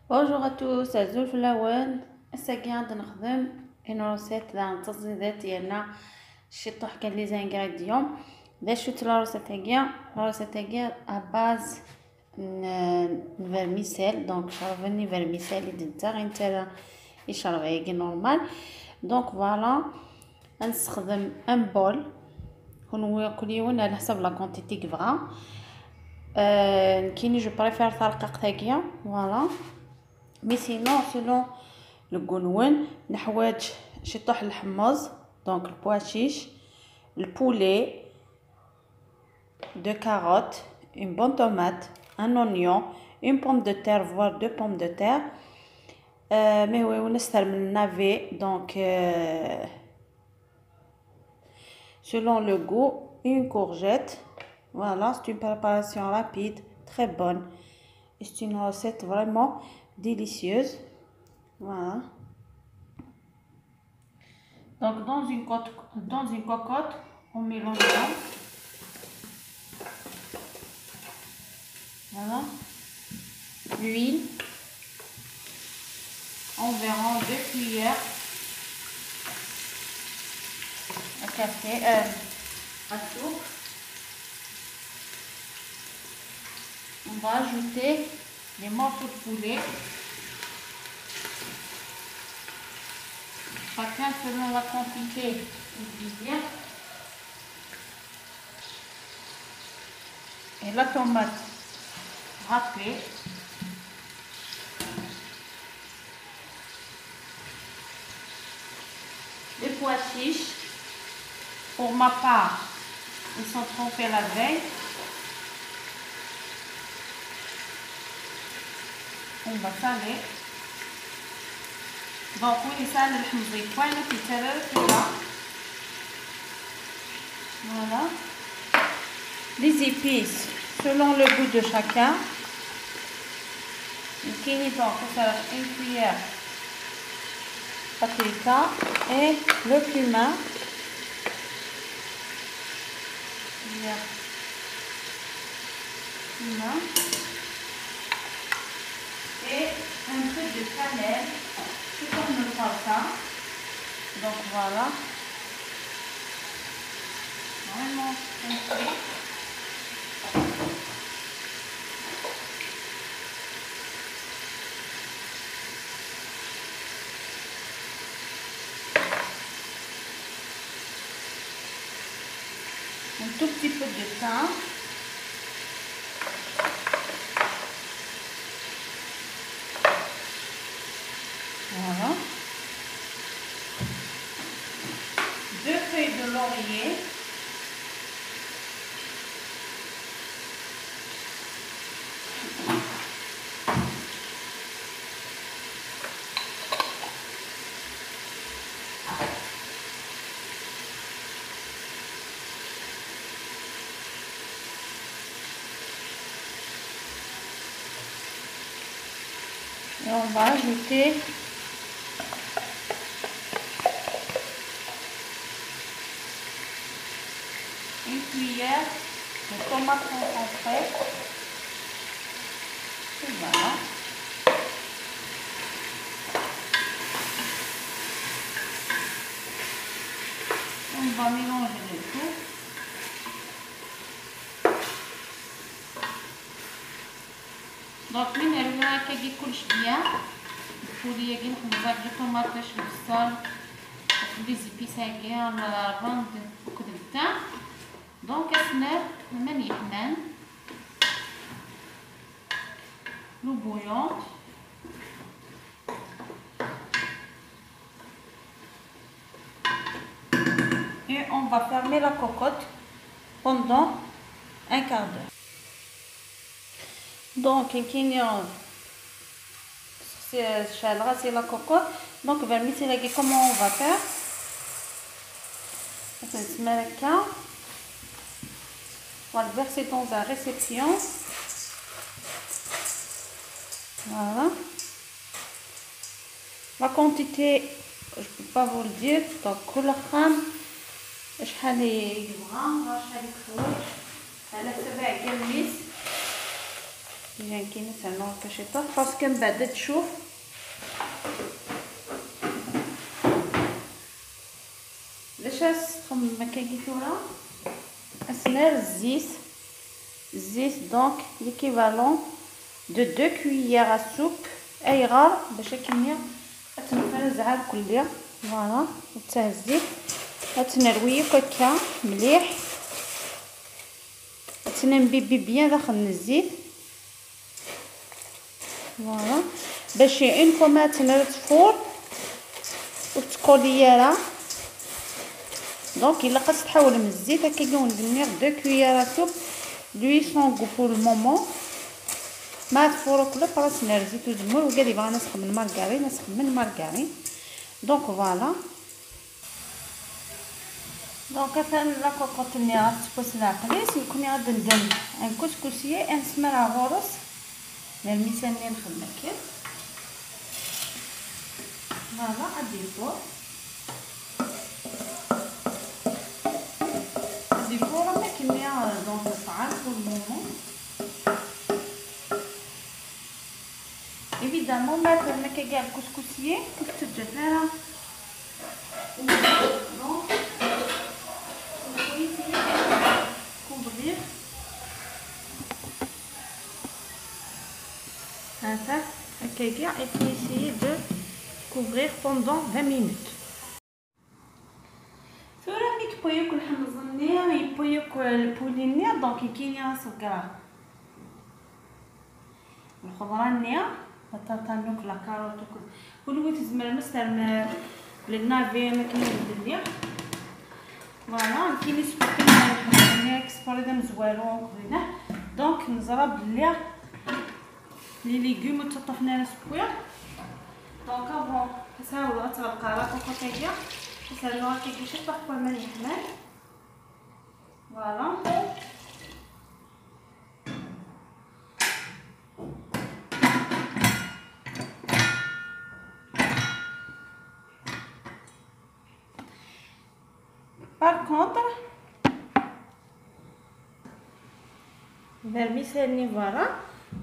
Bonjour à tous, عزول في اللون. هسه قاعد نخدم une recette تاع التصديدات ديالنا الشطوح كان لي زانغريديون. باش شفت لا روسيت تاعي ا باز فيرميسيل. دونك شربني فيرميسيل يدنتا غير نتا يشرب عيقي نورمال. دونك فوالا نستخدم ان بول كل يوم على حسب لا كونتيتي كبغا. كيني جو بريفير ثرقق تاعي فوالا. مي سينو سيلون القنون نحواج شطوح الحمص دونك البواشيش البولي دو كاروت une bonne tomate un oignon une pomme de terre voire deux pommes de terre mais oui on استعمل من navet donc selon le goût une courgette. Voilà, c'est une préparation rapide très bonne et c'est une recette vraiment délicieuse. Voilà. Donc dans une cocotte, on met l'oignon. Voilà. L'huile. Environ 2 cuillères à café, à soupe. On va ajouter les morceaux de poulet. Chacun selon la quantité du désir. Et la tomate râpée. Les pois chiches. Pour ma part, ils sont trempés la veille. On va saler. Donc oui, ça le حمضي كوينه تيترر كده. Voilà. Les épices selon le goût de chacun. كاين donc ça une cuillère paprika et le cumin. Et un peu de cannelle, tout comme le salsa. Donc voilà, vraiment un peu. Un tout petit peu de thym. Voilà. 2 feuilles de laurier. Et on va ajouter une cuillère de tomate concentrée. Et voilà. On va mélanger le tout. Donc من هنا كيجي كلش بيان. الفوليه كي نحمزها بجو طوماطيش بالصل لي زيبيس هكا لا فاند وكذا. دونك اسنر من يحمن لو بويون. Et on va fermer la cocotte pendant un quart d'heure. Donc c'est la cocotte. Donc vermicelli, comment on va faire? On va le verser dans un réception. Voilà. La quantité, je ne peux pas vous le dire. Donc كل خام شحال يبغى شحال يكفي على 7 قرميس يعني كاين تاع باش يطيح باسكو من بعد تشوف باش تخمم مكاكيتورا اسمر الزيت دونك ليكيفالون دو 2 كويير سوب اي غار باش الكميه تنفرزها الكليه. فوالا حتى الزيت تنروي كاكا مليح تنبيبي بيان داخل الزيت. فوالا باش اون فوا ما تنرد فور وتكولييرا دونك الا قصت تحول من الزيت هكا ندير 2 كويير سوب لوي سون بور المومون ما تفورو كل براس نرزيت وزمر وقال يبغى نسخن من مارغرين دونك فوالا دونك مثلا لا كوكوط اللي غتبوس العقليس يكون غادي ندير ان كسكسيه ان سمرة غورس الميساني نخدم كيف فوالا غادي يفور ما كميه دونك صعاب والمومون évidemment مثلا ما كاع الكسكسيه كنت تجهرها دونك couvrir هذا هكايا et puis essayer de couvrir pendant 20 minutes. ثورة ملي كيبغيو الحمص النير يبغيو البولي النير دونك كاين سكر الخضره النير الطاطانوك لا كاروت كل تزمر مثلا للنافي ما كاين النير. فوالا كاين سبوكين النير اكسبوري مزوالو كذا دونك نزرب بلي لي ليغوم تطفنا على سبوير دونك افون تساوي غتغلق لا كوكوطيا تسالو هكا شي طاح ما يحمل. فوالا par contre vermicelli فوالا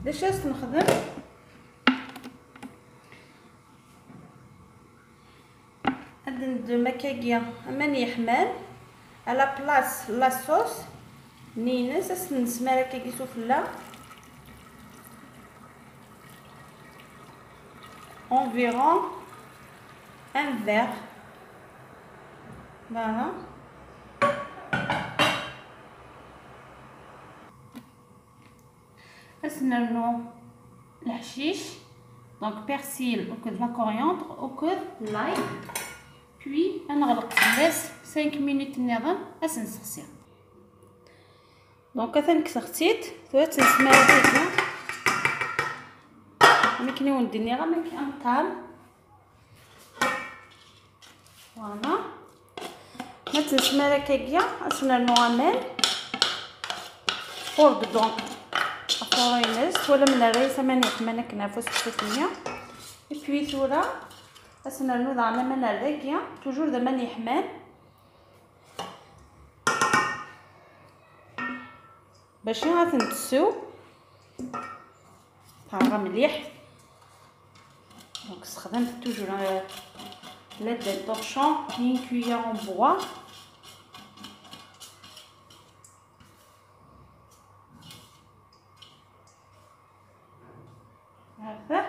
باش نخدم هاد مكاكيا ماني يحمل على بلاص لا صوص نينس نسمى كاكي سفله environ un verre. Voilà نرنو الحشيش دونك بيرسيل وكذ لا كورياندر وكذ لاي بوي نغلق الغاز 5 مينوت نظام نسخسي دونك تنكسختيت ثوات نسمع هكا ملي ندير غير ملي كنطال. فوالا ما تنسمع هكايا نرنو غامل فورك دونك فورينس ولا من الرئيس ماني حمانا كنافوس بسيطيه بي ثورة نرنو ضعنا من الرقيه توجور ذا ماني حمان باش غتنتسو طاغه مليح دونك استخدمت توجور لا دي طورشون 1 كويير en bois هذا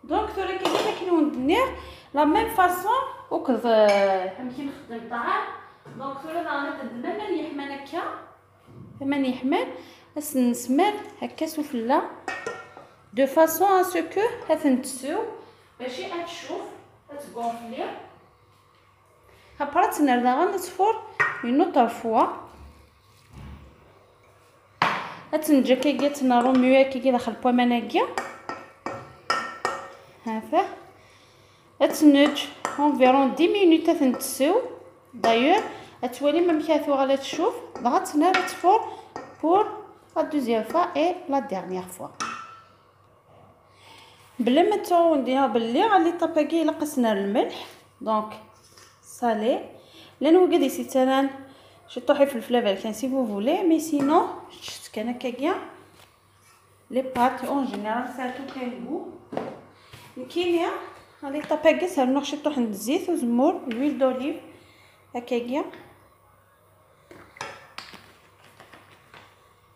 دونك ثورة كيفاش كندير لا ميم فاصون وكذ ملي نخدم الطعام دونك ثورة غنبدا ماني يحمل هكا ماني يحمل نسمر هكا سفله دو فاصون ا سكو هتنتسو باش تشوف تغونفلي ابرا تنردا غنصفر اون اوتر فوا هتنجا كي تنارو ميو كي داخل بوماناكيا هذا تنج انفيرون 10 مينوت تنتسو دايور اتولي ما مكاثو غالا تشوف بغات تنار تفور بور لا دوزيام فوا اي لا ديرنيير فوا بلا ما تو نديرها باللي غادي طاباكي الا قسنا الملح دونك صالي لان هو قد يسيتان شي طوحي فلفله بالكان سي فو فولي مي سينو شفت كان هكايا لي بات اون جينيرال ساتو كاينو كاينه هذيك طاباكيس هنروح شي طحن الزيت وزمور لويل دوليف هكاكيا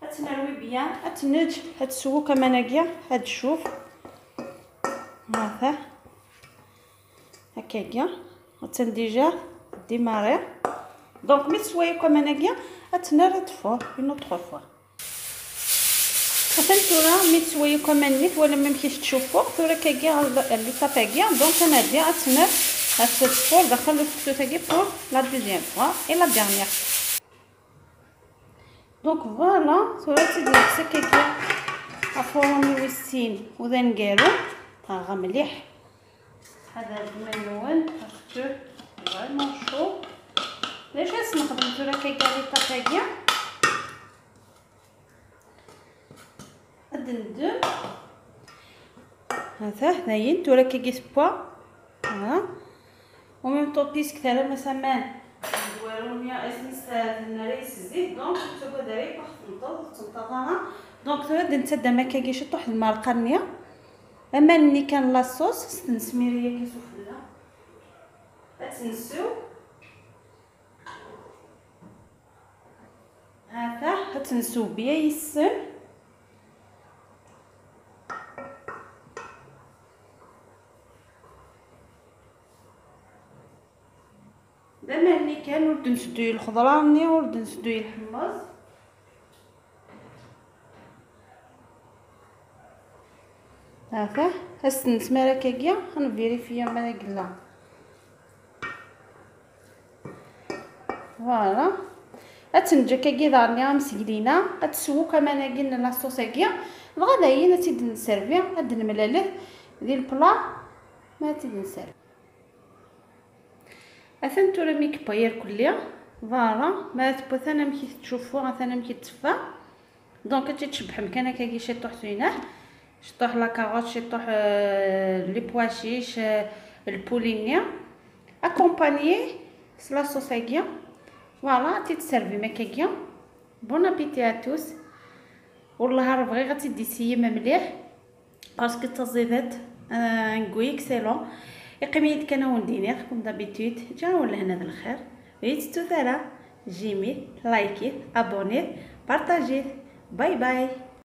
اتنروي بيان اتنج هتسوو كمان هكايا هاد شوف هذا هكاكيا ديجا ديماري دونك مي تسويو كمان هكايا اتنرد فور اون اوتر فوا خاطر مي تسويو كمان نيت ولا ما مكيش تشوفوا ثورا كاكيا لي طاباكيا دونك انا دي اتنر هتفور دخل الفكسو تاعي بور لا دوزيام فوا اي لا ديرنيير دونك فوالا ثورا تدير سكاكيا افورمي ويسين وذنقالو طاغا مليح هذا الملون باسكو فريمون شو ليش نخدم ثورا كاكيا لي طاباكيا ندم هذا هنايين تورا كيس بوا ها وميم طو بيسك تاع مسمان دوالونيا اسمس نريس الزيت دونك تبغى داري تنتظرها دونك ترد نتسدى ما كاكيش طوح المرقنيه اما ني كان لاصوص نسميريه كيسو فلا تنسو هذا هتنسو بيا يسن دابا اللي كان ولد نسدوي الخضره راني ولد نسدوي الحمص هذا هاس نسمع كاكيا غنفيريفيا مالا قلا فوالا اتنجا كاكيا دارني مسقلينا اتسوو كمان كاين لاصوص كاكيا الغدايين تيد نسيرفي هاد الملالح ديال البلا ما تيد نسيرفي اثنتو راه ميك باير كليا فوالا ما تبوث انا مكي تشوفوا انا مكي تصفى دونك تتشبح مكانها كاكي شي طوح زينه شطوح لا كاروت شطوح لي بواشيش البولينيا اكومبانيي لا صوصيكيا فوالا تيتسيرفي مكاكيا بون ابيتي ا توس والله راه بغي غتدي سيما مليح باسكو التزيدات نقول اكسيلون يقيميت كان وندينير كوم دابيتود جا ولا هنا الخير بغيتو ثلا جيمي لايكي ابوني بارطاجيه باي باي.